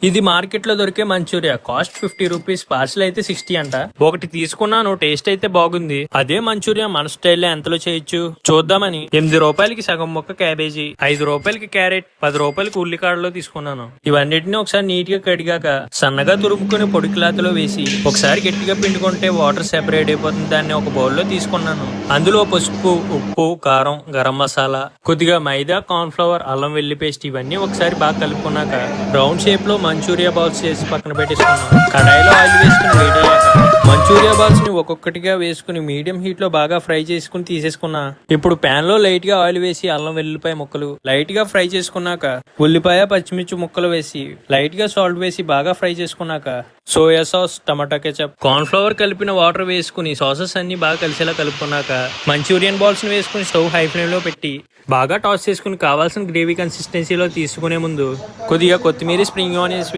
ఇది మార్కెట్ లో దొరికే మంచూరియా. Cost 50 rupees. పార్సల్ అయితే 60 అంట. ఒకటి తీసుకున్నాను, టేస్ట్ అయితే బాగుంది. అదే మంచూరియా మన స్టైల్లో ఎంతలో చేయొచ్చు చూద్దామని 8 రూపాయలకి సగం ముక్క క్యాబేజీ, 5 రూపాయలకి క్యారెట్, 10 రూపాయలకి ఉల్లికాడలో తీసుకున్నాను. ఇవన్నిటిని ఒకసారి నీట్ గా కడిగాక సన్నగా తురుముకుని పొడి క్లాత్ లో వేసి ఒకసారి గట్టిగా పిండుకుంటే వాటర్ సెపరేట్ అయిపోతుంది. దాన్ని ఒక బౌల్ లో తీసుకున్నాను. అందులో పసుపు, ఉప్పు, కారం, గరం మసాలా, కొద్దిగా మైదా, కార్న్ ఫ్లవర్, అల్లం వెల్లి పేస్ట్ ఇవన్నీ ఒకసారి బాగా కలుపుకున్నాక రౌండ్ షేప్ లో మంచూరియా బాల్స్ చేసి పక్కన పెట్టేసుకున్నాను. కడాయిలో ఆయిల్ వేసుకుని వేడయ్యాక మంచూరియా బాల్స్ ని ఒక్కొక్కటిగా వేసుకుని మీడియం హీట్ లో బాగా ఫ్రై చేసుకుని తీసేసుకున్నా. ఇప్పుడు పాన్ లో లైట్ గా ఆయిల్ వేసి అల్లం వెల్లుల్లిపాయ ముక్కలు లైట్ గా ఫ్రై చేసుకున్నాక ఉల్లిపాయ, పచ్చిమిర్చి ముక్కలు వేసి లైట్ గా సాల్ట్ వేసి బాగా ఫ్రై చేసుకున్నాక సోయా సాస్, టమాటా కెచప్, కార్న్ ఫ్లవర్ కలిపిన వాటర్ వేసుకుని సాసెస్ అన్ని బాగా కలిసేలా కలుపుకున్నాక మంచూరియన్ బాల్స్ ని వేసుకుని స్టవ్ హై ఫ్లేమ్ లో పెట్టి బాగా టాస్ చేసుకుని కావాల్సిన గ్రేవీ కన్సిస్టెన్సీలో తీసుకునే ముందు కొద్దిగా కొత్తిమీర, స్ప్రింగ్ ఆనియన్స్